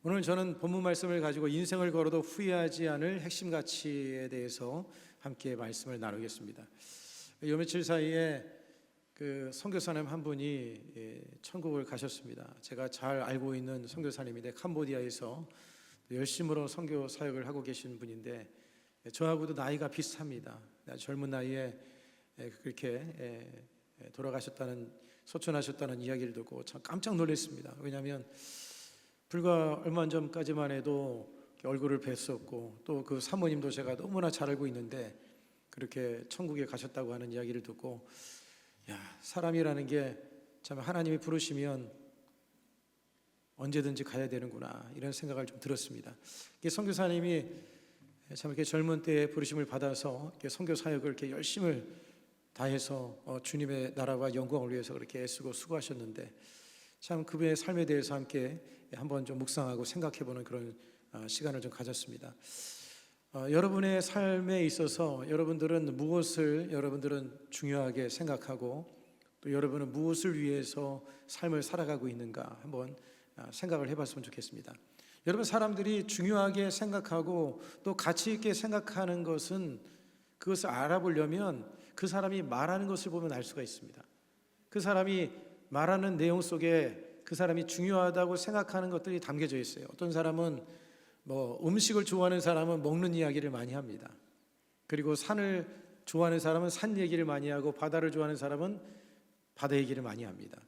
오늘 저는 본문 말씀을 가지고 인생을 걸어도 후회하지 않을 핵심 가치에 대해서 함께 말씀을 나누겠습니다. 요 며칠 사이에 그 선교사님 한 분이 천국을 가셨습니다. 제가 잘 알고 있는 선교사님인데 캄보디아에서 열심으로 선교 사역을 하고 계신 분인데 저하고도 나이가 비슷합니다. 젊은 나이에 그렇게 돌아가셨다는, 소천하셨다는 이야기를 듣고 참 깜짝 놀랐습니다. 왜냐하면 불과 얼마 전까지만 해도 얼굴을 뵀었고 또 그 사모님도 제가 너무나 잘 알고 있는데 그렇게 천국에 가셨다고 하는 이야기를 듣고, 사람이라는 게 참 하나님이 부르시면 언제든지 가야 되는구나, 이런 생각을 좀 들었습니다. 선교사님이 참 이렇게 젊은 때에 부르심을 받아서 이렇게 선교 사역을 이렇게 열심을 다해서 주님의 나라와 영광을 위해서 그렇게 애쓰고 수고하셨는데, 참 그분의 삶에 대해서 함께 한번 좀 묵상하고 생각해보는 그런 시간을 좀 가졌습니다. 여러분의 삶에 있어서 여러분들은 무엇을 중요하게 생각하고 또 여러분은 무엇을 위해서 삶을 살아가고 있는가 한번 생각을 해봤으면 좋겠습니다. 여러분, 사람들이 중요하게 생각하고 또 가치 있게 생각하는 것은, 그것을 알아보려면 그 사람이 말하는 것을 보면 알 수가 있습니다. 그 사람이 말하는 내용 속에 그 사람이 중요하다고 생각하는 것들이 담겨져 있어요. 어떤 사람은 음식을 좋아하는 사람은 먹는 이야기를 많이 합니다. 그리고 산을 좋아하는 사람은 산 얘기를 많이 하고 바다를 좋아하는 사람은 바다 얘기를 많이 합니다.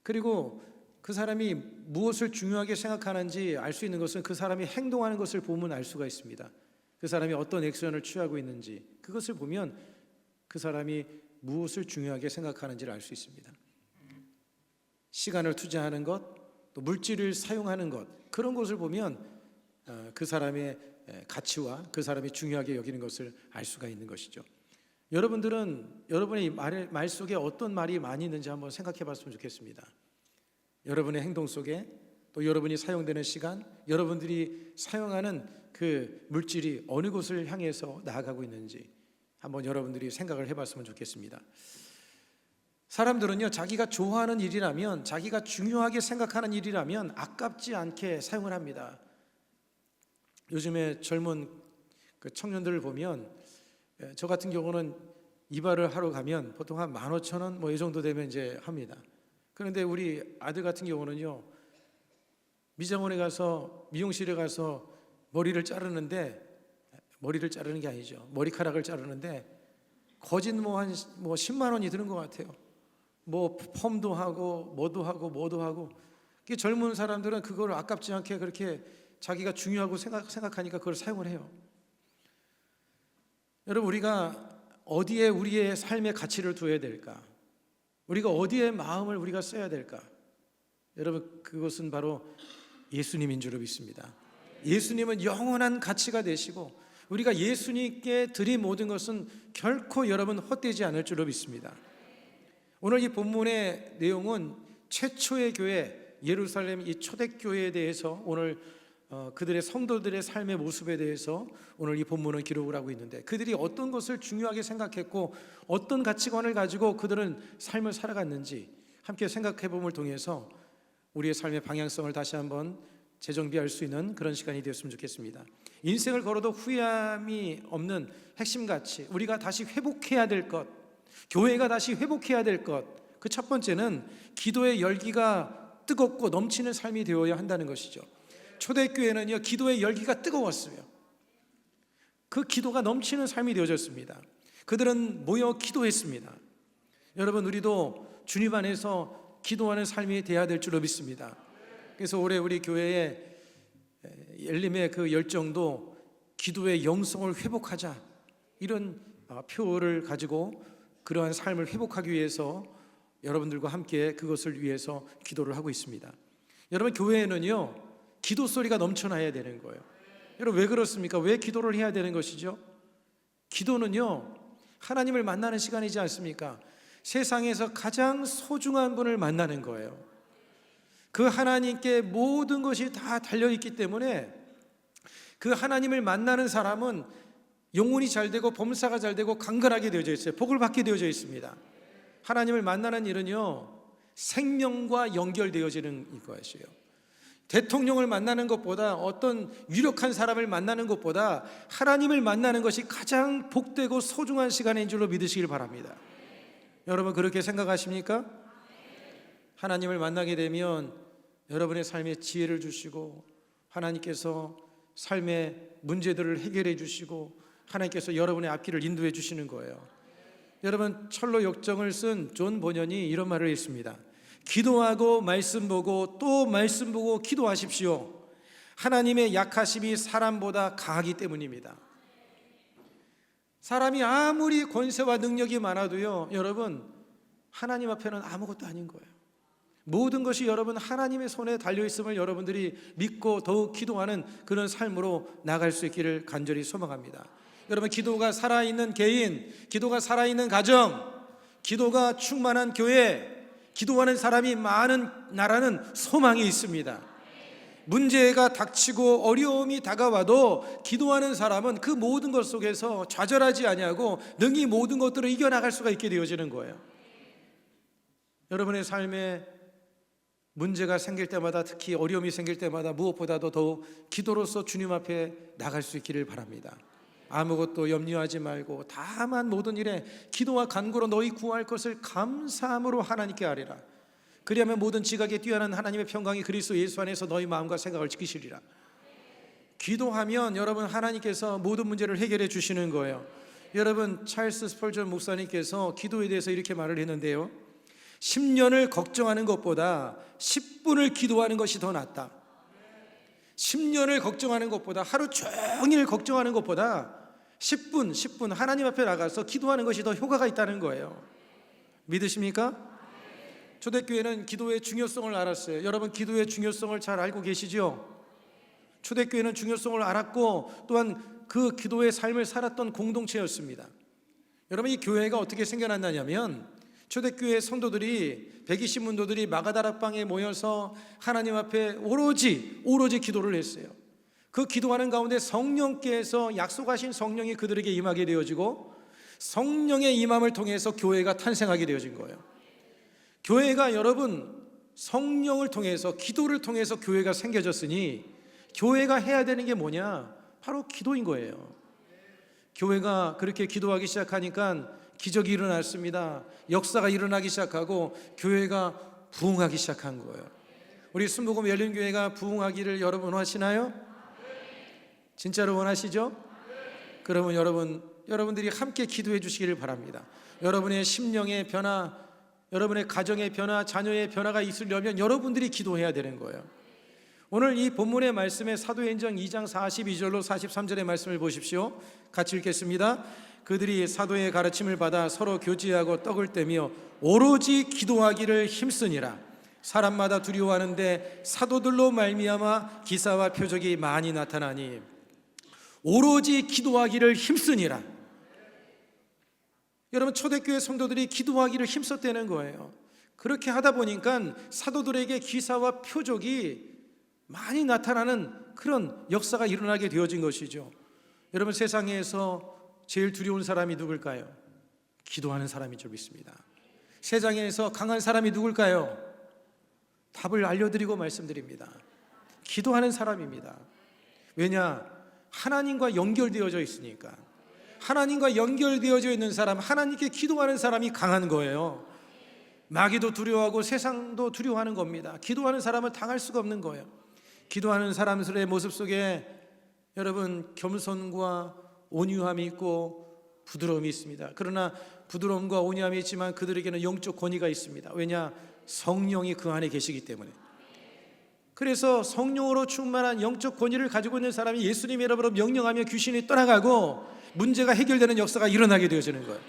그리고 그 사람이 무엇을 중요하게 생각하는지 알 수 있는 것은 그 사람이 행동하는 것을 보면 알 수가 있습니다. 그 사람이 어떤 액션을 취하고 있는지, 그것을 보면 그 사람이 무엇을 중요하게 생각하는지를 알 수 있습니다. 시간을 투자하는 것, 또 물질을 사용하는 것, 그런 것을 보면 그 사람의 가치와 그 사람이 중요하게 여기는 것을 알 수가 있는 것이죠. 여러분들은 여러분의 말 속에 어떤 말이 많이 있는지 한번 생각해 봤으면 좋겠습니다. 여러분의 행동 속에, 또 여러분이 사용되는 시간, 여러분들이 사용하는 그 물질이 어느 곳을 향해서 나아가고 있는지 한번 여러분들이 생각을 해봤으면 좋겠습니다. 사람들은요, 자기가 좋아하는 일이라면, 자기가 중요하게 생각하는 일이라면 아깝지 않게 사용을 합니다. 요즘에 젊은 그 청년들을 보면, 저 같은 경우는 이발을 하러 가면 보통 한 15,000원 이 정도 되면 이제 합니다. 그런데 우리 아들 같은 경우는요, 미장원에 가서, 미용실에 가서 머리를 자르는 게 아니죠. 머리카락을 자르는데 거진 한 10만 원이 드는 것 같아요. 펌도 하고 뭐도 하고. 젊은 사람들은 그걸 아깝지 않게 그렇게 자기가 중요하고 생각하니까 그걸 사용을 해요. 여러분, 우리가 어디에 우리의 삶의 가치를 두어야 될까? 우리가 어디에 마음을 우리가 써야 될까? 여러분, 그것은 바로 예수님인 줄 믿습니다. 예수님은 영원한 가치가 되시고 우리가 예수님께 드린 모든 것은 결코 여러분 헛되지 않을 줄로 믿습니다. 오늘 이 본문의 내용은 최초의 교회, 예루살렘 이 초대교회에 대해서 오늘 그들의 성도들의 삶의 모습에 대해서 오늘 이 본문은 기록을 하고 있는데, 그들이 어떤 것을 중요하게 생각했고 어떤 가치관을 가지고 그들은 삶을 살아갔는지 함께 생각해 봄을 통해서 우리의 삶의 방향성을 다시 한번 재정비할 수 있는 그런 시간이 되었으면 좋겠습니다. 인생을 걸어도 후회함이 없는 핵심 가치, 우리가 다시 회복해야 될 것, 교회가 다시 회복해야 될 것, 그 첫 번째는 기도의 열기가 뜨겁고 넘치는 삶이 되어야 한다는 것이죠. 초대교회는요, 기도의 열기가 뜨거웠어요. 그 기도가 넘치는 삶이 되어졌습니다. 그들은 모여 기도했습니다. 여러분, 우리도 주님 안에서 기도하는 삶이 되어야 될 줄로 믿습니다. 그래서 올해 우리 교회의 엘림의 그 열정도 기도의 영성을 회복하자, 이런 표를 가지고 그러한 삶을 회복하기 위해서 여러분들과 함께 그것을 위해서 기도를 하고 있습니다. 여러분, 교회에는요, 기도 소리가 넘쳐나야 되는 거예요. 여러분, 왜 그렇습니까? 왜 기도를 해야 되는 것이죠? 기도는요, 하나님을 만나는 시간이지 않습니까? 세상에서 가장 소중한 분을 만나는 거예요. 그 하나님께 모든 것이 다 달려있기 때문에 그 하나님을 만나는 사람은 영혼이 잘 되고 범사가 잘 되고 강건하게 되어져 있어요. 복을 받게 되어져 있습니다. 하나님을 만나는 일은요, 생명과 연결되어지는 것이에요. 대통령을 만나는 것보다, 어떤 유력한 사람을 만나는 것보다 하나님을 만나는 것이 가장 복되고 소중한 시간인 줄로 믿으시길 바랍니다. 여러분 그렇게 생각하십니까? 하나님을 만나게 되면 여러분의 삶에 지혜를 주시고, 하나님께서 삶의 문제들을 해결해 주시고, 하나님께서 여러분의 앞길을 인도해 주시는 거예요. 여러분, 철로 역정을 쓴 존 번연이 이런 말을 했습니다. 기도하고 말씀 보고 또 말씀 보고 기도하십시오. 하나님의 약하심이 사람보다 강하기 때문입니다. 사람이 아무리 권세와 능력이 많아도요, 여러분, 하나님 앞에는 아무것도 아닌 거예요. 모든 것이 여러분 하나님의 손에 달려있음을 여러분들이 믿고 더욱 기도하는 그런 삶으로 나갈 수 있기를 간절히 소망합니다. 여러분, 기도가 살아있는 개인, 기도가 살아있는 가정, 기도가 충만한 교회, 기도하는 사람이 많은 나라는 소망이 있습니다. 문제가 닥치고 어려움이 다가와도 기도하는 사람은 그 모든 것 속에서 좌절하지 아니하고 능히 모든 것들을 이겨나갈 수가 있게 되어지는 거예요. 여러분의 삶에 문제가 생길 때마다, 특히 어려움이 생길 때마다 무엇보다도 더욱 기도로서 주님 앞에 나갈 수 있기를 바랍니다. 아무것도 염려하지 말고 다만 모든 일에 기도와 간구로 너희 구할 것을 감사함으로 하나님께 아뢰라. 그리하면 모든 지각에 뛰어난 하나님의 평강이 그리스도 예수 안에서 너희 마음과 생각을 지키시리라. 기도하면 여러분 하나님께서 모든 문제를 해결해 주시는 거예요. 여러분, 찰스 스펄전 목사님께서 기도에 대해서 이렇게 말을 했는데요, 10년을 걱정하는 것보다 10분을 기도하는 것이 더 낫다. 10년을 걱정하는 것보다, 하루 종일 걱정하는 것보다 10분 하나님 앞에 나가서 기도하는 것이 더 효과가 있다는 거예요. 믿으십니까? 초대교회는 기도의 중요성을 알았어요. 여러분, 기도의 중요성을 잘 알고 계시죠? 초대교회는 중요성을 알았고 또한 그 기도의 삶을 살았던 공동체였습니다. 여러분, 이 교회가 어떻게 생겨났냐면, 초대교회 성도들이, 120문도들이 마가다락방에 모여서 하나님 앞에 오로지 기도를 했어요. 그 기도하는 가운데 성령께서, 약속하신 성령이 그들에게 임하게 되어지고, 성령의 임함을 통해서 교회가 탄생하게 되어진 거예요. 교회가 여러분 성령을 통해서, 기도를 통해서 교회가 생겨졌으니 교회가 해야 되는 게 뭐냐? 바로 기도인 거예요. 교회가 그렇게 기도하기 시작하니까 기적이 일어났습니다. 역사가 일어나기 시작하고 교회가 부흥하기 시작한 거예요. 우리 순복음 열린교회가 부흥하기를 여러분 원하시나요? 진짜로 원하시죠? 그러면 여러분들이 함께 기도해 주시기를 바랍니다. 여러분의 심령의 변화, 여러분의 가정의 변화, 자녀의 변화가 있으려면 여러분들이 기도해야 되는 거예요. 오늘 이 본문의 말씀에 사도행전 2장 42절로 43절의 말씀을 보십시오. 같이 읽겠습니다. 그들이 사도의 가르침을 받아 서로 교제하고 떡을 떼며 오로지 기도하기를 힘쓰니라. 사람마다 두려워하는데 사도들로 말미암아 기사와 표적이 많이 나타나니 오로지 기도하기를 힘쓰니라. 여러분, 초대교회 성도들이 기도하기를 힘썼다는 거예요. 그렇게 하다 보니까 사도들에게 기사와 표적이 많이 나타나는 그런 역사가 일어나게 되어진 것이죠. 여러분, 세상에서 제일 두려운 사람이 누굴까요? 기도하는 사람인 줄 믿습니다. 세상에서 강한 사람이 누굴까요? 답을 알려드리고 말씀드립니다. 기도하는 사람입니다. 왜냐? 하나님과 연결되어져 있으니까. 하나님과 연결되어져 있는 사람, 하나님께 기도하는 사람이 강한 거예요. 마귀도 두려워하고 세상도 두려워하는 겁니다. 기도하는 사람은 당할 수가 없는 거예요. 기도하는 사람들의 모습 속에 여러분 겸손과 온유함이 있고 부드러움이 있습니다. 그러나 부드러움과 온유함이 있지만 그들에게는 영적 권위가 있습니다. 왜냐? 성령이 그 안에 계시기 때문에. 그래서 성령으로 충만한 영적 권위를 가지고 있는 사람이 예수님의 이름으로 명령하며 귀신이 떠나가고 문제가 해결되는 역사가 일어나게 되어지는 거예요.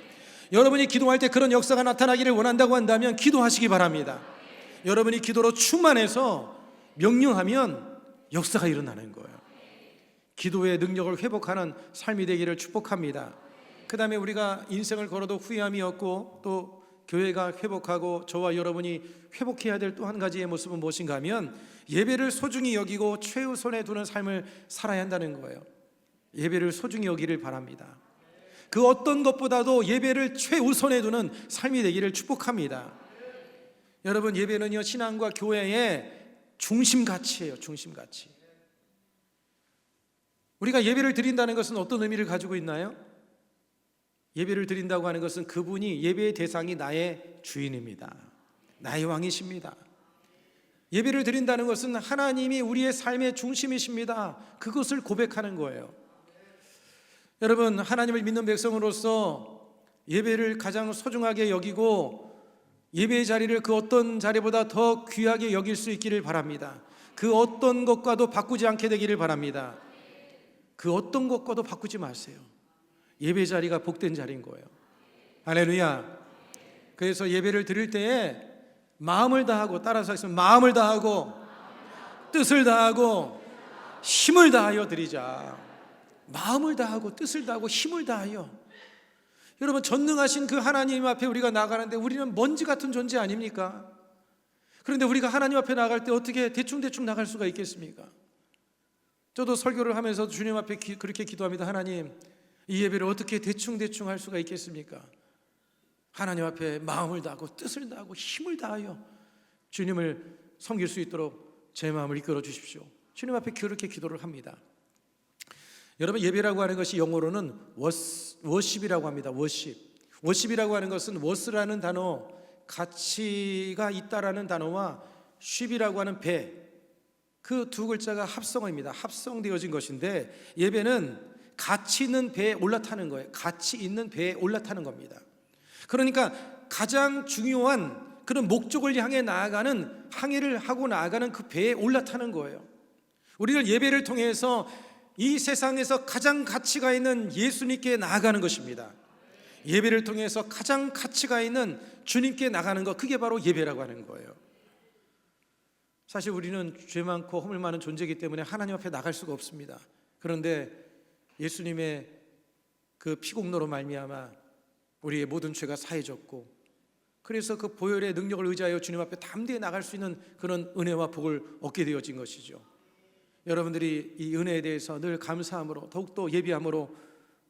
여러분이 기도할 때 그런 역사가 나타나기를 원한다고 한다면 기도하시기 바랍니다. 여러분이 기도로 충만해서 명령하면 역사가 일어나는 거예요. 기도의 능력을 회복하는 삶이 되기를 축복합니다. 그 다음에 우리가 인생을 걸어도 후회함이 없고 또 교회가 회복하고 저와 여러분이 회복해야 될 또 한 가지의 모습은 무엇인가 하면 예배를 소중히 여기고 최우선에 두는 삶을 살아야 한다는 거예요. 예배를 소중히 여기를 바랍니다. 그 어떤 것보다도 예배를 최우선에 두는 삶이 되기를 축복합니다. 여러분, 예배는요 신앙과 교회의 중심 가치예요. 중심 가치. 우리가 예배를 드린다는 것은 어떤 의미를 가지고 있나요? 예배를 드린다고 하는 것은 그분이 예배의 대상이 나의 주인입니다. 나의 왕이십니다. 예배를 드린다는 것은 하나님이 우리의 삶의 중심이십니다. 그것을 고백하는 거예요. 여러분, 하나님을 믿는 백성으로서 예배를 가장 소중하게 여기고 예배의 자리를 그 어떤 자리보다 더 귀하게 여길 수 있기를 바랍니다. 그 어떤 것과도 바꾸지 않게 되기를 바랍니다. 그 어떤 것과도 바꾸지 마세요. 예배 자리가 복된 자리인 거예요. 할렐루야. 그래서 예배를 드릴 때에 마음을 다하고, 따라서 하시면 마음을 다하고 뜻을 다하고 힘을 다하여 드리자. 마음을 다하고 뜻을 다하고 힘을 다하여. 여러분, 전능하신 그 하나님 앞에 우리가 나가는데 우리는 먼지 같은 존재 아닙니까? 그런데 우리가 하나님 앞에 나갈 때 어떻게 대충대충 나갈 수가 있겠습니까? 저도 설교를 하면서 주님 앞에 그렇게 기도합니다. 하나님, 이 예배를 어떻게 대충대충 할 수가 있겠습니까? 하나님 앞에 마음을 다하고 뜻을 다하고 힘을 다하여 주님을 섬길 수 있도록 제 마음을 이끌어 주십시오. 주님 앞에 그렇게 기도를 합니다. 여러분, 예배라고 하는 것이 영어로는 워십이라고 합니다. 워십이라고 하는 것은 워스라는 단어, 가치가 있다라는 단어와 쉽이라고 하는 배, 그 두 글자가 합성어입니다. 합성되어진 것인데 예배는 가치 있는 배에 올라타는 거예요. 가치 있는 배에 올라타는 겁니다. 그러니까 가장 중요한 그런 목적을 향해 나아가는, 항해를 하고 나아가는 그 배에 올라타는 거예요. 우리는 예배를 통해서 이 세상에서 가장 가치가 있는 예수님께 나아가는 것입니다. 예배를 통해서 가장 가치가 있는 주님께 나가는 것, 그게 바로 예배라고 하는 거예요. 사실 우리는 죄 많고 허물 많은 존재이기 때문에 하나님 앞에 나갈 수가 없습니다. 그런데 예수님의 그 피공로로 말미암아 우리의 모든 죄가 사해졌고, 그래서 그 보혈의 능력을 의지하여 주님 앞에 담대히 나갈 수 있는 그런 은혜와 복을 얻게 되어진 것이죠. 여러분들이 이 은혜에 대해서 늘 감사함으로, 더욱더 예비함으로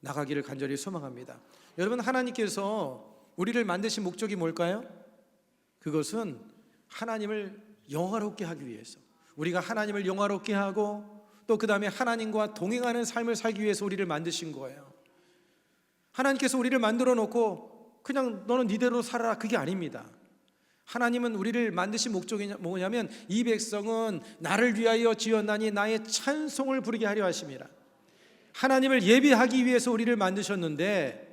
나가기를 간절히 소망합니다. 여러분, 하나님께서 우리를 만드신 목적이 뭘까요? 그것은 하나님을 영화롭게 하기 위해서, 우리가 하나님을 영화롭게 하고 또 그 다음에 하나님과 동행하는 삶을 살기 위해서 우리를 만드신 거예요. 하나님께서 우리를 만들어 놓고 그냥 너는 니대로 살아라, 그게 아닙니다. 하나님은 우리를 만드신 목적이 뭐냐면 이 백성은 나를 위하여 지었나니 나의 찬송을 부르게 하려 하심이라. 하나님을 예배하기 위해서 우리를 만드셨는데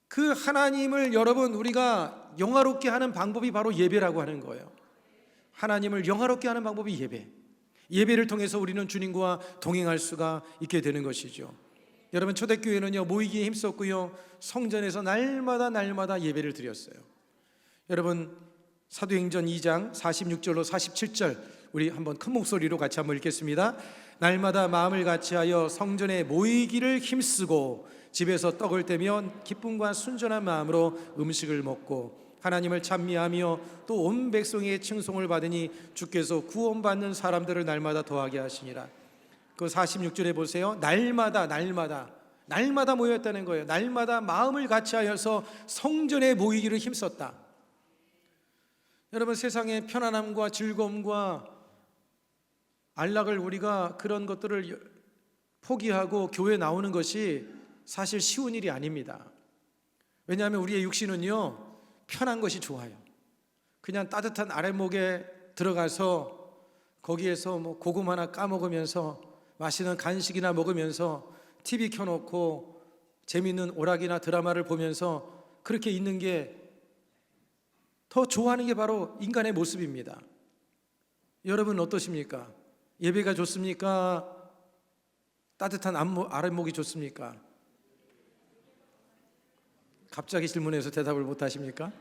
그 하나님을 여러분 우리가 영화롭게 하는 방법이 바로 예배라고 하는 거예요. 하나님을 영화롭게 하는 방법이 예배. 예배를 통해서 우리는 주님과 동행할 수가 있게 되는 것이죠. 여러분, 초대교회는요 모이기에 힘썼고요 성전에서 날마다 예배를 드렸어요. 여러분, 사도행전 2장 46절로 47절 우리 한번 큰 목소리로 같이 한번 읽겠습니다. 날마다 마음을 같이하여 성전에 모이기를 힘쓰고 집에서 떡을 떼며 기쁨과 순전한 마음으로 음식을 먹고 하나님을 찬미하며 또 온 백성의 칭송을 받으니 주께서 구원받는 사람들을 날마다 더하게 하시니라. 그 46절에 보세요. 날마다 모였다는 거예요. 날마다 마음을 같이하여서 성전에 모이기를 힘썼다. 여러분, 세상의 편안함과 즐거움과 안락을 우리가 그런 것들을 포기하고 교회에 나오는 것이 사실 쉬운 일이 아닙니다. 왜냐하면 우리의 육신은요 편한 것이 좋아요. 그냥 따뜻한 아랫목에 들어가서 거기에서 뭐 고구마나 까먹으면서 맛있는 간식이나 먹으면서 TV 켜놓고 재미있는 오락이나 드라마를 보면서 그렇게 있는 게 더 좋아하는 게 바로 인간의 모습입니다. 여러분 어떠십니까? 예배가 좋습니까? 따뜻한 아랫목이 좋습니까? 갑자기 질문해서 대답을 못 하십니까?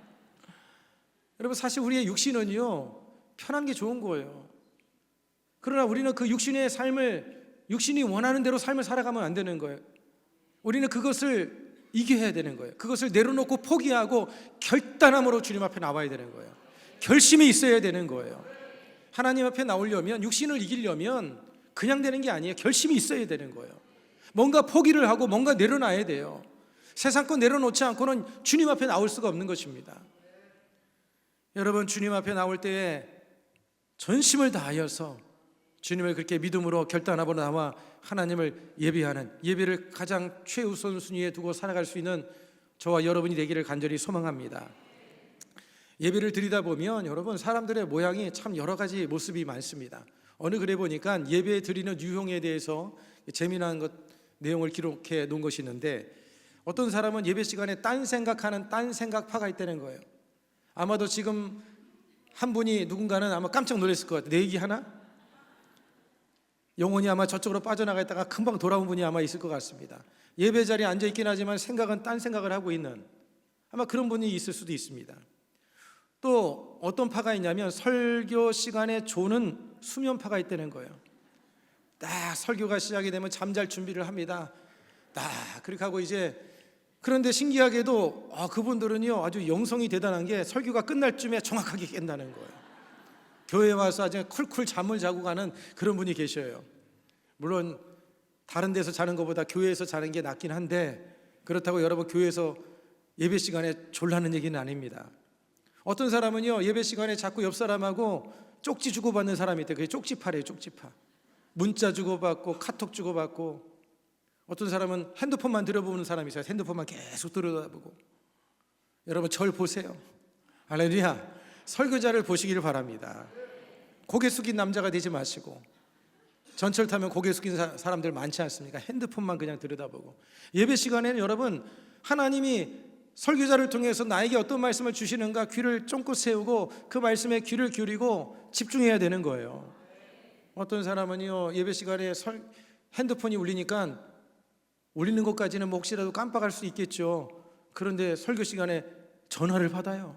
여러분, 사실 우리의 육신은요 편한 게 좋은 거예요. 그러나 우리는 그 육신의 삶을, 육신이 원하는 대로 삶을 살아가면 안 되는 거예요. 우리는 그것을 이겨야 되는 거예요. 그것을 내려놓고 포기하고 결단함으로 주님 앞에 나와야 되는 거예요. 결심이 있어야 되는 거예요. 하나님 앞에 나오려면, 육신을 이기려면 그냥 되는 게 아니에요. 결심이 있어야 되는 거예요. 뭔가 포기를 하고 뭔가 내려놔야 돼요. 세상 거 내려놓지 않고는 주님 앞에 나올 수가 없는 것입니다. 여러분, 주님 앞에 나올 때에 전심을 다하여서 주님을 그렇게 믿음으로 결단하고 나와 하나님을 예배하는, 예배를 가장 최우선 순위에 두고 살아갈 수 있는 저와 여러분이 되기를 간절히 소망합니다. 예배를 드리다 보면 여러분, 사람들의 모양이 참 여러 가지 모습이 많습니다. 어느 글에 보니까 예배 드리는 유형에 대해서 재미난 내용을 기록해 놓은 것이 있는데, 어떤 사람은 예배 시간에 딴 생각하는 딴 생각파가 있다는 거예요. 아마도 지금 한 분이, 누군가는 아마 깜짝 놀랐을 것 같아요. 내 얘기하나? 영혼이 아마 저쪽으로 빠져나가 있다가 금방 돌아온 분이 아마 있을 것 같습니다. 예배 자리에 앉아 있긴 하지만 생각은 딴 생각을 하고 있는, 아마 그런 분이 있을 수도 있습니다. 또 어떤 파가 있냐면 설교 시간에 조는 수면파가 있다는 거예요. 딱 설교가 시작이 되면 잠잘 준비를 합니다. 딱 그렇게 하고 이제, 그런데 신기하게도 그분들은요 아주 영성이 대단한 게 설교가 끝날 쯤에 정확하게 깬다는 거예요. 교회에 와서 아주 쿨쿨 잠을 자고 가는 그런 분이 계셔요. 물론 다른 데서 자는 것보다 교회에서 자는 게 낫긴 한데, 그렇다고 여러분 교회에서 예배 시간에 졸라는 얘기는 아닙니다. 어떤 사람은요 예배 시간에 자꾸 옆 사람하고 쪽지 주고받는 사람이 있대요. 그게 쪽지파래요. 쪽지파. 문자 주고받고 카톡 주고받고, 어떤 사람은 핸드폰만 들여다보는 사람이 있어요. 핸드폰만 계속 들여다보고. 여러분 절 보세요. 할렐루야. 설교자를 보시기를 바랍니다. 고개 숙인 남자가 되지 마시고, 전철 타면 고개 숙인 사람들 많지 않습니까? 핸드폰만 그냥 들여다보고. 예배 시간에는 여러분, 하나님이 설교자를 통해서 나에게 어떤 말씀을 주시는가 귀를 쫑긋 세우고 그 말씀에 귀를 기울이고 집중해야 되는 거예요. 어떤 사람은요 예배 시간에 핸드폰이 울리니까, 울리는 것까지는 뭐 혹시라도 깜빡할 수 있겠죠. 그런데 설교 시간에 전화를 받아요.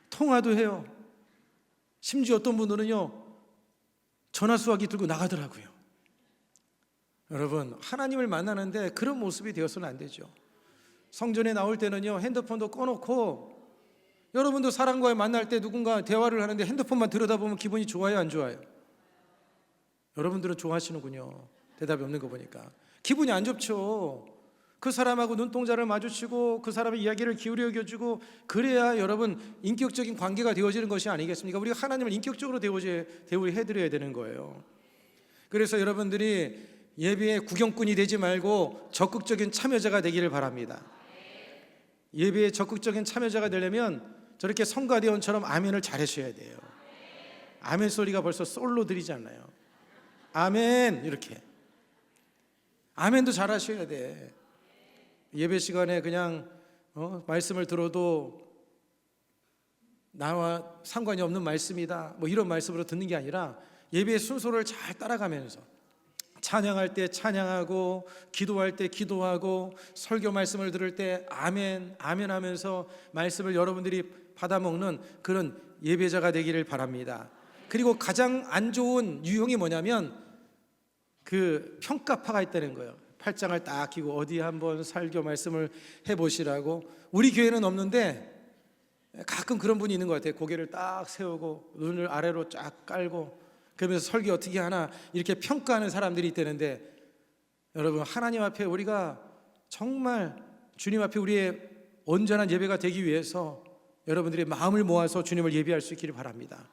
통화도 해요. 심지어 어떤 분들은요 전화 수화기 들고 나가더라고요. 여러분, 하나님을 만나는데 그런 모습이 되어서는 안 되죠. 성전에 나올 때는요 핸드폰도 꺼놓고, 여러분도 사람과의 만날 때 누군가 대화를 하는데 핸드폰만 들여다보면 기분이 좋아요, 안 좋아요? 여러분들은 좋아하시는군요. 대답이 없는 거 보니까. 기분이 안 좋죠. 그 사람하고 눈동자를 마주치고 그 사람의 이야기를 기울여 주고, 그래야 여러분 인격적인 관계가 되어지는 것이 아니겠습니까? 우리가 하나님을 인격적으로 대우해드려야 되는 거예요. 그래서 여러분들이 예배의 구경꾼이 되지 말고 적극적인 참여자가 되기를 바랍니다. 예배에 적극적인 참여자가 되려면 저렇게 성가대원처럼 아멘을 잘하셔야 돼요. 아멘 소리가 벌써 솔로 들리잖아요. 아멘, 이렇게 아멘도 잘하셔야 돼. 예배 시간에 그냥 말씀을 들어도 나와 상관이 없는 말씀이다 뭐 이런 말씀으로 듣는 게 아니라, 예배의 순서를 잘 따라가면서 찬양할 때 찬양하고, 기도할 때 기도하고, 설교 말씀을 들을 때 아멘, 아멘 하면서 말씀을 여러분들이 받아먹는 그런 예배자가 되기를 바랍니다. 그리고 가장 안 좋은 유형이 뭐냐면 그 평가파가 있다는 거예요. 팔짱을 딱 끼고 어디 한번 설교 말씀을 해보시라고. 우리 교회는 없는데 가끔 그런 분이 있는 것 같아요. 고개를 딱 세우고 눈을 아래로 쫙 깔고 그러면서 설교 어떻게 하나 이렇게 평가하는 사람들이 있다는데, 여러분 하나님 앞에 우리가 정말 주님 앞에 우리의 온전한 예배가 되기 위해서 여러분들이 마음을 모아서 주님을 예배할 수 있기를 바랍니다.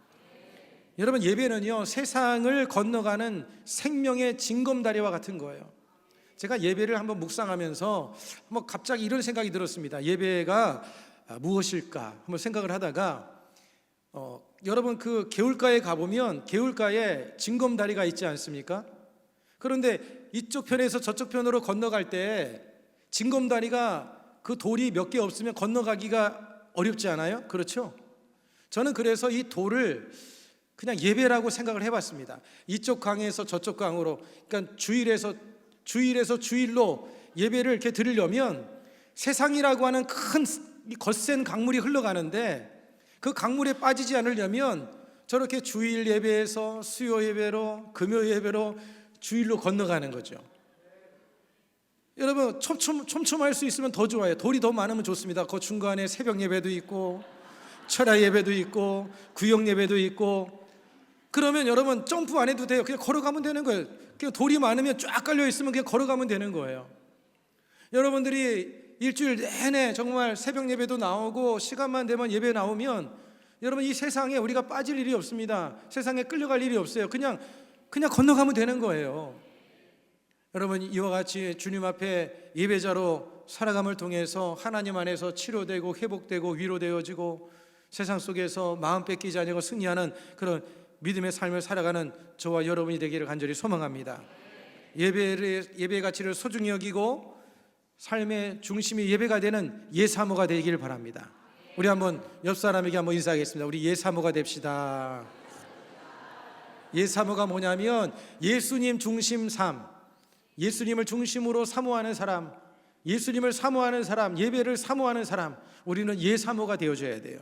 여러분, 예배는요 세상을 건너가는 생명의 징검다리와 같은 거예요. 제가 예배를 한번 묵상하면서 갑자기 이런 생각이 들었습니다. 예배가 무엇일까 한번 생각을 하다가, 여러분 그 개울가에 가보면 개울가에 징검다리가 있지 않습니까? 그런데 이쪽 편에서 저쪽 편으로 건너갈 때 징검다리가 그 돌이 몇 개 없으면 건너가기가 어렵지 않아요? 그렇죠? 저는 그래서 이 돌을 그냥 예배라고 생각을 해봤습니다. 이쪽 강에서 저쪽 강으로, 그러니까 주일에서 주일로 예배를 이렇게 드리려면 세상이라고 하는 큰 거센 강물이 흘러가는데, 그 강물에 빠지지 않으려면 저렇게 주일 예배에서 수요 예배로, 금요 예배로 주일로 건너가는 거죠. 여러분 촘촘할 수 있으면 더 좋아요. 돌이 더 많으면 좋습니다. 그 중간에 새벽 예배도 있고 철야 예배도 있고 구역 예배도 있고, 그러면 여러분 점프 안 해도 돼요. 그냥 걸어가면 되는 거예요. 그냥 돌이 많으면 쫙 깔려 있으면 그냥 걸어가면 되는 거예요. 여러분들이 일주일 내내 정말 새벽 예배도 나오고 시간만 되면 예배 나오면 여러분, 이 세상에 우리가 빠질 일이 없습니다. 세상에 끌려갈 일이 없어요. 그냥 건너가면 되는 거예요. 여러분, 이와 같이 주님 앞에 예배자로 살아감을 통해서 하나님 안에서 치료되고 회복되고 위로되어지고 세상 속에서 마음 뺏기지 아니하고 승리하는 그런 믿음의 삶을 살아가는 저와 여러분이 되기를 간절히 소망합니다. 예배의 가치를 소중히 여기고 삶의 중심이 예배가 되는 예사모가 되기를 바랍니다. 우리 한번 옆 사람에게 한번 인사하겠습니다. 우리 예사모가 됩시다. 예사모가 뭐냐면 예수님 중심 삶, 예수님을 중심으로 사모하는 사람, 예수님을 사모하는 사람, 예배를 사모하는 사람, 우리는 예사모가 되어줘야 돼요.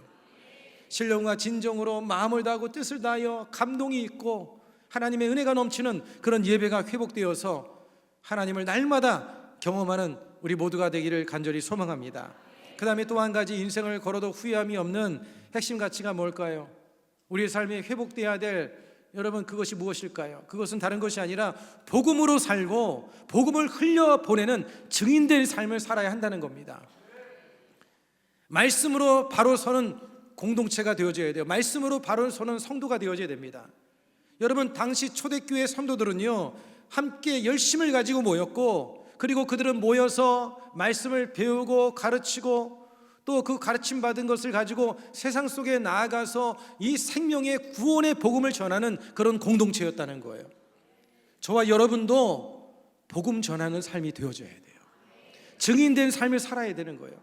신령과 진정으로 마음을 다하고 뜻을 다하여 감동이 있고 하나님의 은혜가 넘치는 그런 예배가 회복되어서 하나님을 날마다 경험하는 우리 모두가 되기를 간절히 소망합니다. 그 다음에 또 한 가지, 인생을 걸어도 후회함이 없는 핵심 가치가 뭘까요? 우리의 삶이 회복되어야 될, 여러분, 그것이 무엇일까요? 그것은 다른 것이 아니라 복음으로 살고 복음을 흘려보내는 증인된 삶을 살아야 한다는 겁니다. 말씀으로 바로 서는 공동체가 되어져야 돼요. 말씀으로 바로 서는 성도가 되어져야 됩니다. 여러분, 당시 초대교회 성도들은요, 함께 열심을 가지고 모였고, 그리고 그들은 모여서 말씀을 배우고 가르치고 또 그 가르침 받은 것을 가지고 세상 속에 나아가서 이 생명의 구원의 복음을 전하는 그런 공동체였다는 거예요. 저와 여러분도 복음 전하는 삶이 되어져야 돼요. 증인된 삶을 살아야 되는 거예요.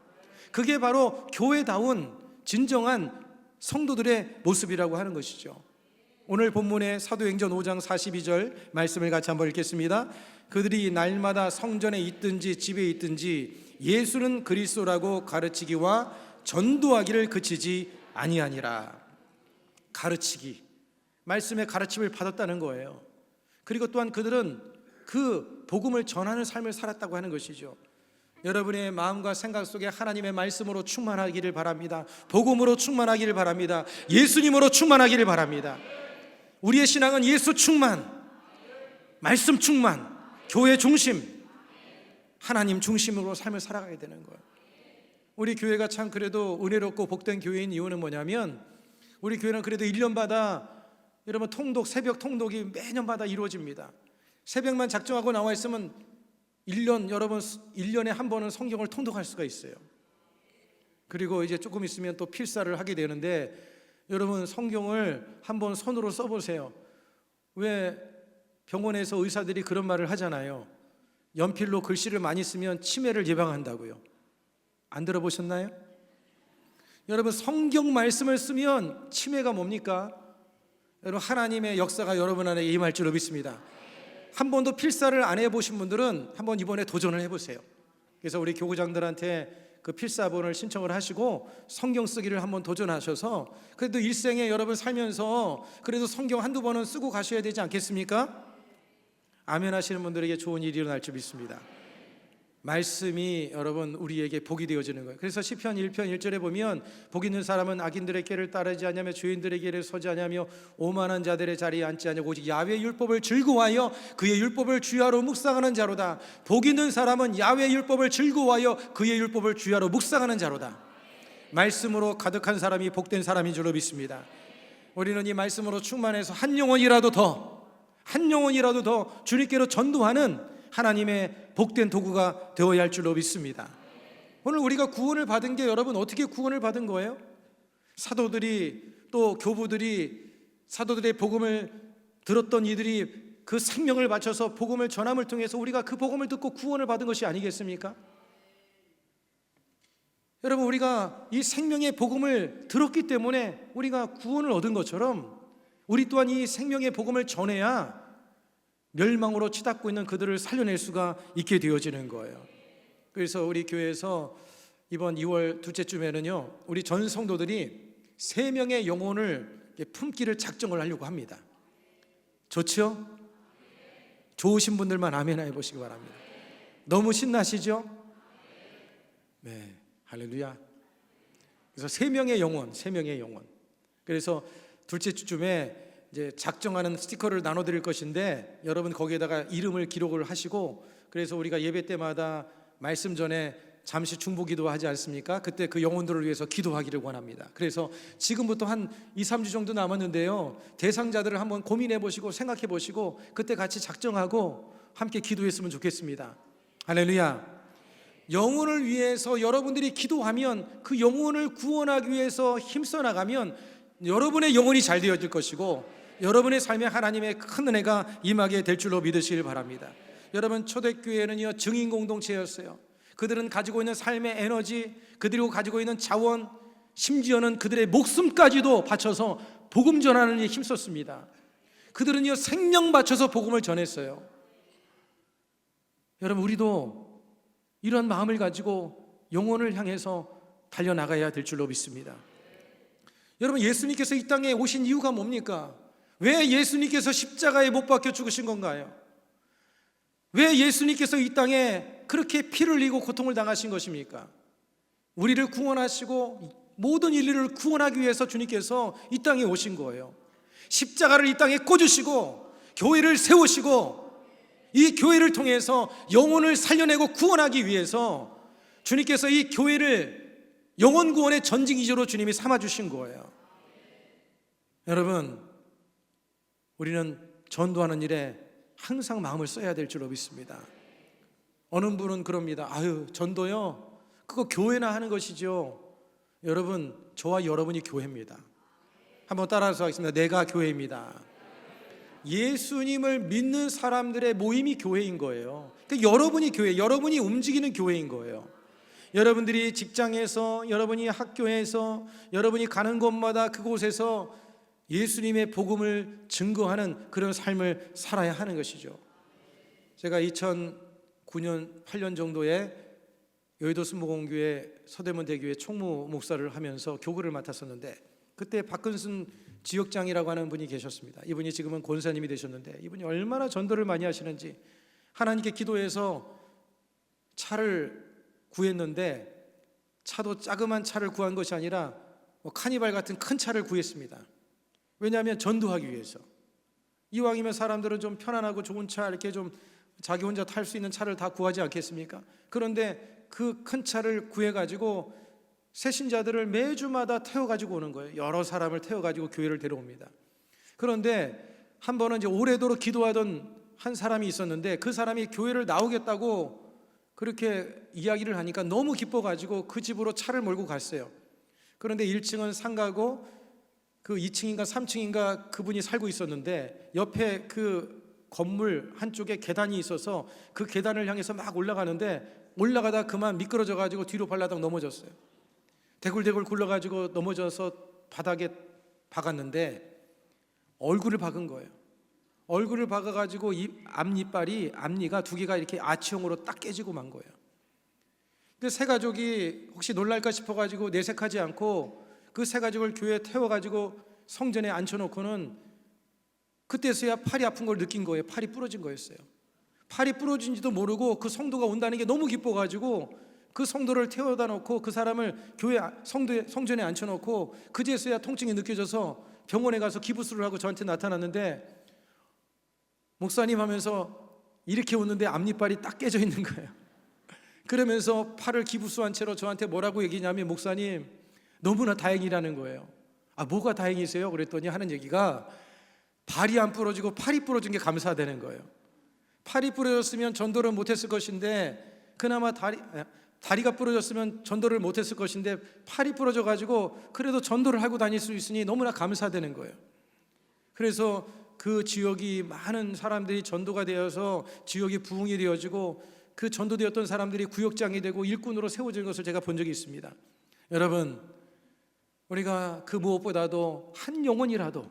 그게 바로 교회다운 진정한 성도들의 모습이라고 하는 것이죠. 오늘 본문의 사도행전 5장 42절 말씀을 같이 한번 읽겠습니다. 그들이 날마다 성전에 있든지 집에 있든지 예수는 그리스도라고 가르치기와 전도하기를 그치지 아니하니라. 가르치기, 말씀의 가르침을 받았다는 거예요. 그리고 또한 그들은 그 복음을 전하는 삶을 살았다고 하는 것이죠. 여러분의 마음과 생각 속에 하나님의 말씀으로 충만하기를 바랍니다. 복음으로 충만하기를 바랍니다. 예수님으로 충만하기를 바랍니다. 우리의 신앙은 예수 충만, 말씀 충만, 교회 중심, 하나님 중심으로 삶을 살아가야 되는 거예요. 우리 교회가 참 그래도 은혜롭고 복된 교회인 이유는 뭐냐면, 우리 교회는 그래도 1년마다 여러분 새벽 통독이 매년마다 이루어집니다. 새벽만 작정하고 나와 있으면 1년에 한 번은 성경을 통독할 수가 있어요. 그리고 이제 조금 있으면 또 필사를 하게 되는데, 여러분 성경을 한번 손으로 써보세요. 왜 병원에서 의사들이 그런 말을 하잖아요. 연필로 글씨를 많이 쓰면 치매를 예방한다고요. 안 들어보셨나요? 여러분, 성경 말씀을 쓰면 치매가 뭡니까? 여러분, 하나님의 역사가 여러분 안에 임할 줄로 믿습니다. 한 번도 필사를 안 해보신 분들은 한번 이번에 도전을 해보세요. 그래서 우리 교구장들한테 그 필사본을 신청을 하시고 성경 쓰기를 한번 도전하셔서 그래도 일생에 여러분 살면서 그래도 성경 한두 번은 쓰고 가셔야 되지 않겠습니까? 아멘 하시는 분들에게 좋은 일이 일어날 줄 믿습니다. 말씀이 여러분 우리에게 복이 되어지는 거예요. 그래서 시편 1편 1절에 보면 복 있는 사람은 악인들의 길을 따르지 아니하며 죄인들의 길에 서지 아니하며 오만한 자들의 자리에 앉지 아니하고 오직 야훼의 율법을 즐거워하여 그의 율법을 주야로 묵상하는 자로다. 복 있는 사람은 야훼의 율법을 즐거워하여 그의 율법을 주야로 묵상하는 자로다. 말씀으로 가득한 사람이 복된 사람인 줄로 믿습니다. 우리는 이 말씀으로 충만해서 한 영혼이라도 더 주님께로 전도하는 하나님의 복된 도구가 되어야 할 줄로 믿습니다. 오늘 우리가 구원을 받은 게, 여러분 어떻게 구원을 받은 거예요? 사도들이, 또 교부들이, 사도들의 복음을 들었던 이들이 그 생명을 바쳐서 복음을 전함을 통해서 우리가 그 복음을 듣고 구원을 받은 것이 아니겠습니까? 여러분, 우리가 이 생명의 복음을 들었기 때문에 우리가 구원을 얻은 것처럼 우리 또한 이 생명의 복음을 전해야 멸망으로 치닫고 있는 그들을 살려낼 수가 있게 되어지는 거예요. 그래서 우리 교회에서 이번 2월 둘째 주면은요, 우리 전 성도들이 3명의 영혼을 품기를 작정을 하려고 합니다. 좋죠? 좋으신 분들만 아멘 해보시기 바랍니다. 너무 신나시죠? 네, 할렐루야. 그래서 3명의 영혼. 그래서 둘째 주쯤에 이제 작정하는 스티커를 나눠드릴 것인데, 여러분 거기에다가 이름을 기록을 하시고, 그래서 우리가 예배 때마다 말씀 전에 잠시 중보기도 하지 않습니까? 그때 그 영혼들을 위해서 기도하기를 원합니다. 그래서 지금부터 한 2, 3주 정도 남았는데요, 대상자들을 한번 고민해 보시고 생각해 보시고 그때 같이 작정하고 함께 기도했으면 좋겠습니다. 할렐루야. 영혼을 위해서 여러분들이 기도하면, 그 영혼을 구원하기 위해서 힘써 나가면 여러분의 영혼이 잘 되어질 것이고 여러분의 삶에 하나님의 큰 은혜가 임하게 될 줄로 믿으시길 바랍니다. 여러분, 초대교회는요 증인 공동체였어요. 그들은 가지고 있는 삶의 에너지, 그들이 가지고 있는 자원, 심지어는 그들의 목숨까지도 바쳐서 복음 전하는 일에 힘썼습니다. 그들은요 생명 바쳐서 복음을 전했어요. 여러분, 우리도 이런 마음을 가지고 영혼을 향해서 달려나가야 될 줄로 믿습니다. 여러분, 예수님께서 이 땅에 오신 이유가 뭡니까? 왜 예수님께서 십자가에 못 박혀 죽으신 건가요? 왜 예수님께서 이 땅에 그렇게 피를 흘리고 고통을 당하신 것입니까? 우리를 구원하시고 모든 인류를 구원하기 위해서 주님께서 이 땅에 오신 거예요. 십자가를 이 땅에 꽂으시고 교회를 세우시고 이 교회를 통해서 영혼을 살려내고 구원하기 위해서 주님께서 이 교회를 영혼 구원의 전쟁기지로 주님이 삼아주신 거예요. 여러분, 우리는 전도하는 일에 항상 마음을 써야 될 줄로 믿습니다. 어느 분은 그럽니다. 아유, 전도요? 그거 교회나 하는 것이죠. 여러분, 저와 여러분이 교회입니다. 한번 따라서 하겠습니다. 내가 교회입니다. 예수님을 믿는 사람들의 모임이 교회인 거예요. 그러니까 여러분이 교회, 여러분이 움직이는 교회인 거예요. 여러분들이 직장에서, 여러분이 학교에서, 여러분이 가는 곳마다 그곳에서 예수님의 복음을 증거하는 그런 삶을 살아야 하는 것이죠. 제가 2009년, 8년 정도에 여의도 순복음교회 서대문대교회 총무 목사를 하면서 교구를 맡았었는데, 그때 박근순 지역장이라고 하는 분이 계셨습니다. 이분이 지금은 권사님이 되셨는데, 이분이 얼마나 전도를 많이 하시는지, 하나님께 기도해서 차를 구했는데, 차도 자그만 차를 구한 것이 아니라 카니발 같은 큰 차를 구했습니다. 왜냐하면 전도하기 위해서. 이왕이면 사람들은 좀 편안하고 좋은 차, 이렇게 좀 자기 혼자 탈 수 있는 차를 다 구하지 않겠습니까? 그런데 그 큰 차를 구해가지고 새신자들을 매주마다 태워가지고 오는 거예요. 여러 사람을 태워가지고 교회를 데려옵니다. 그런데 한 번은 이제 오래도록 기도하던 한 사람이 있었는데, 그 사람이 교회를 나오겠다고 그렇게 이야기를 하니까 너무 기뻐가지고 그 집으로 차를 몰고 갔어요. 그런데 1층은 상가고 그 2층인가 3층인가 그분이 살고 있었는데, 옆에 그 건물 한쪽에 계단이 있어서 그 계단을 향해서 막 올라가는데, 올라가다 그만 미끄러져 가지고 뒤로 발라당 넘어졌어요. 대굴대굴 굴러가지고 넘어져서 바닥에 박았는데 얼굴을 박은 거예요. 얼굴을 박아가지고 앞니가 두 개가 이렇게 아치형으로 딱 깨지고 만 거예요. 근데 세 가족이 혹시 놀랄까 싶어가지고 내색하지 않고 그 세 가족을 교회에 태워가지고 성전에 앉혀놓고는, 그때서야 팔이 아픈 걸 느낀 거예요. 팔이 부러진 거였어요. 팔이 부러진지도 모르고 그 성도가 온다는 게 너무 기뻐가지고 그 성도를 태워다 놓고 그 사람을 교회 성전에 앉혀놓고, 그제서야 통증이 느껴져서 병원에 가서 기부스를 하고 저한테 나타났는데, 목사님 하면서 이렇게 웃는데 앞니빨이 딱 깨져 있는 거예요. 그러면서 팔을 기부스한 채로 저한테 뭐라고 얘기냐면, 목사님 너무나 다행이라는 거예요. 아, 뭐가 다행이세요? 그랬더니 하는 얘기가, 발이 안 부러지고 팔이 부러진 게 감사하다는 거예요. 팔이 부러졌으면 전도를 못했을 것인데, 그나마 다리가 부러졌으면 전도를 못했을 것인데, 팔이 부러져가지고 그래도 전도를 하고 다닐 수 있으니 너무나 감사되는 거예요. 그래서 그 지역이 많은 사람들이 전도가 되어서 지역이 부흥이 되어지고, 그 전도되었던 사람들이 구역장이 되고 일꾼으로 세워진 것을 제가 본 적이 있습니다. 여러분, 우리가 그 무엇보다도 한 영혼이라도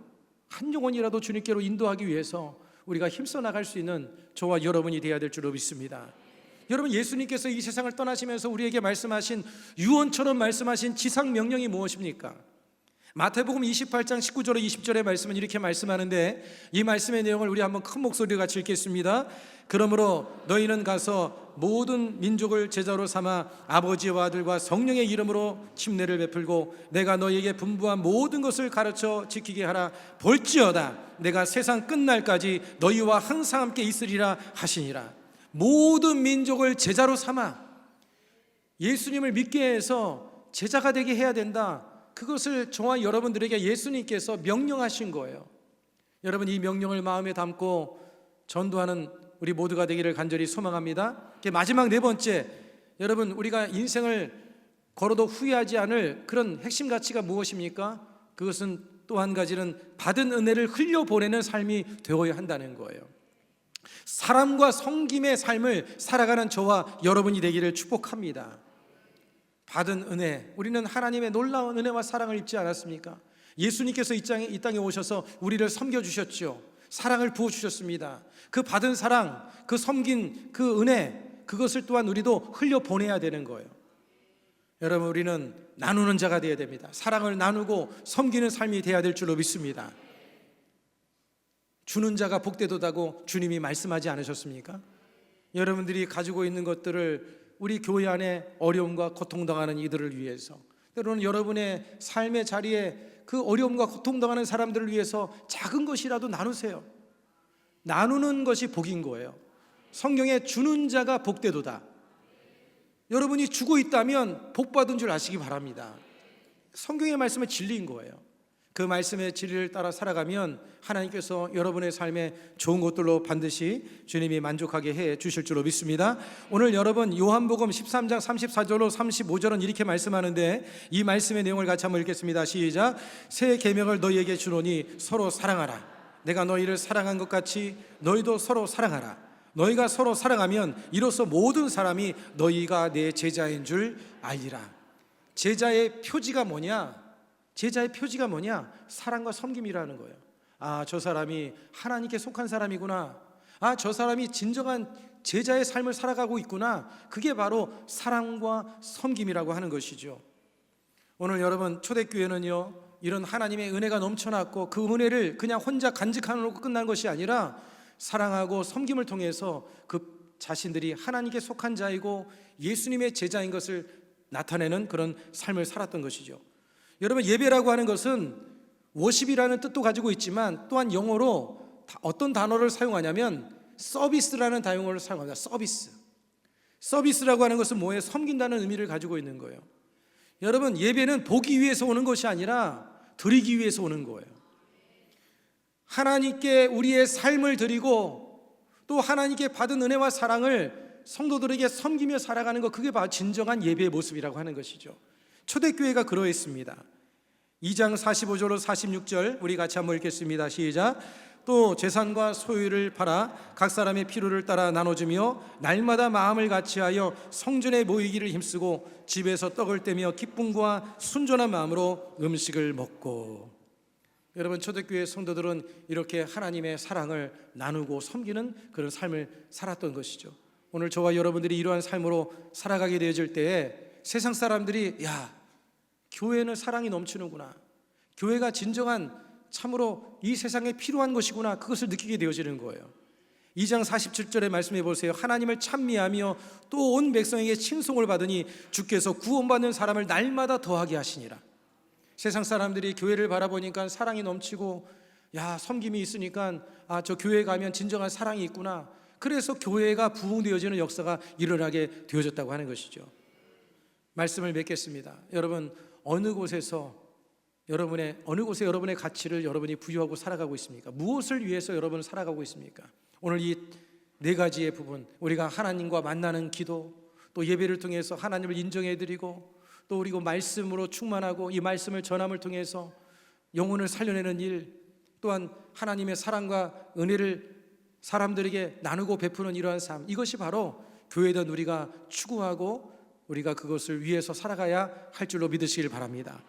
주님께로 인도하기 위해서 우리가 힘써 나갈 수 있는 저와 여러분이 되어야 될 줄로 믿습니다. 여러분, 예수님께서 이 세상을 떠나시면서 우리에게 말씀하신, 유언처럼 말씀하신 지상 명령이 무엇입니까? 마태복음 28장 19절에 20절의 말씀은 이렇게 말씀하는데, 이 말씀의 내용을 우리 한번 큰 목소리로 같이 읽겠습니다. 그러므로 너희는 가서 모든 민족을 제자로 삼아 아버지와 아들과 성령의 이름으로 침례를 베풀고 내가 너희에게 분부한 모든 것을 가르쳐 지키게 하라. 볼지어다 내가 세상 끝날까지 너희와 항상 함께 있으리라 하시니라. 모든 민족을 제자로 삼아. 예수님을 믿게 해서 제자가 되게 해야 된다. 그것을 저와 여러분들에게 예수님께서 명령하신 거예요. 여러분, 이 명령을 마음에 담고 전도하는 우리 모두가 되기를 간절히 소망합니다. 마지막 네 번째, 여러분, 우리가 인생을 걸어도 후회하지 않을 그런 핵심 가치가 무엇입니까? 그것은 또 한 가지는 받은 은혜를 흘려보내는 삶이 되어야 한다는 거예요. 사랑과 섬김의 삶을 살아가는 저와 여러분이 되기를 축복합니다. 받은 은혜, 우리는 하나님의 놀라운 은혜와 사랑을 입지 않았습니까? 예수님께서 이 땅에 오셔서 우리를 섬겨주셨죠. 사랑을 부어주셨습니다. 그 받은 사랑, 그 섬긴 그 은혜, 그것을 또한 우리도 흘려보내야 되는 거예요. 여러분, 우리는 나누는 자가 되어야 됩니다. 사랑을 나누고 섬기는 삶이 되어야 될 줄로 믿습니다. 주는 자가 복되도다고 주님이 말씀하지 않으셨습니까? 여러분들이 가지고 있는 것들을 우리 교회 안에 어려움과 고통당하는 이들을 위해서, 때로는 여러분의 삶의 자리에 그 어려움과 고통당하는 사람들을 위해서 작은 것이라도 나누세요. 나누는 것이 복인 거예요. 성경에 주는 자가 복되도다. 여러분이 주고 있다면 복받은 줄 아시기 바랍니다. 성경의 말씀은 진리인 거예요. 그 말씀의 진리를 따라 살아가면 하나님께서 여러분의 삶에 좋은 것들로 반드시 주님이 만족하게 해 주실 줄로 믿습니다. 오늘 여러분 요한복음 13장 34절로 35절은 이렇게 말씀하는데, 이 말씀의 내용을 같이 한번 읽겠습니다. 시작. 새 계명을 너희에게 주노니 서로 사랑하라. 내가 너희를 사랑한 것 같이 너희도 서로 사랑하라. 너희가 서로 사랑하면 이로써 모든 사람이 너희가 내 제자인 줄 알리라. 제자의 표지가 뭐냐? 제자의 표지가 뭐냐? 사랑과 섬김이라는 거예요. 아, 저 사람이 하나님께 속한 사람이구나. 아, 저 사람이 진정한 제자의 삶을 살아가고 있구나. 그게 바로 사랑과 섬김이라고 하는 것이죠. 오늘 여러분, 초대교회는요, 이런 하나님의 은혜가 넘쳐났고 그 은혜를 그냥 혼자 간직하는 끝난 것이 아니라 사랑하고 섬김을 통해서 그 자신들이 하나님께 속한 자이고 예수님의 제자인 것을 나타내는 그런 삶을 살았던 것이죠. 여러분, 예배라고 하는 것은 워십이라는 뜻도 가지고 있지만 또한 영어로 어떤 단어를 사용하냐면 서비스라는 단어를 사용합니다. 서비스라고 하는 것은 뭐예요? 섬긴다는 의미를 가지고 있는 거예요. 여러분, 예배는 보기 위해서 오는 것이 아니라 드리기 위해서 오는 거예요. 하나님께 우리의 삶을 드리고 또 하나님께 받은 은혜와 사랑을 성도들에게 섬기며 살아가는 것, 그게 바로 진정한 예배의 모습이라고 하는 것이죠. 초대교회가 그러했습니다. 2장 45절로 46절 우리 같이 한번 읽겠습니다. 시작. 또 재산과 소유를 팔아 각 사람의 필요를 따라 나눠주며 날마다 마음을 같이하여 성전에 모이기를 힘쓰고 집에서 떡을 떼며 기쁨과 순전한 마음으로 음식을 먹고. 여러분, 초대교회 성도들은 이렇게 하나님의 사랑을 나누고 섬기는 그런 삶을 살았던 것이죠. 오늘 저와 여러분들이 이러한 삶으로 살아가게 되어질 때에 세상 사람들이, 야, 교회는 사랑이 넘치는구나, 교회가 진정한 참으로 이 세상에 필요한 것이구나, 그것을 느끼게 되어지는 거예요. 2장 47절에 말씀해 보세요. 하나님을 찬미하며 또 온 백성에게 칭송을 받으니 주께서 구원받는 사람을 날마다 더하게 하시니라. 세상 사람들이 교회를 바라보니까 사랑이 넘치고, 야, 섬김이 있으니까 아, 저 교회 가면 진정한 사랑이 있구나, 그래서 교회가 부흥되어지는 역사가 일어나게 되어졌다고 하는 것이죠. 말씀을 맺겠습니다. 여러분, 어느 곳에 여러분의 가치를 여러분이 부여하고 살아가고 있습니까? 무엇을 위해서 여러분은 살아가고 있습니까? 오늘 이 네 가지의 부분, 우리가 하나님과 만나는 기도, 또 예배를 통해서 하나님을 인정해드리고, 또 그리고 말씀으로 충만하고 이 말씀을 전함을 통해서 영혼을 살려내는 일, 또한 하나님의 사랑과 은혜를 사람들에게 나누고 베푸는 이러한 삶, 이것이 바로 교회든 우리가 추구하고 우리가 그것을 위해서 살아가야 할 줄로 믿으시길 바랍니다.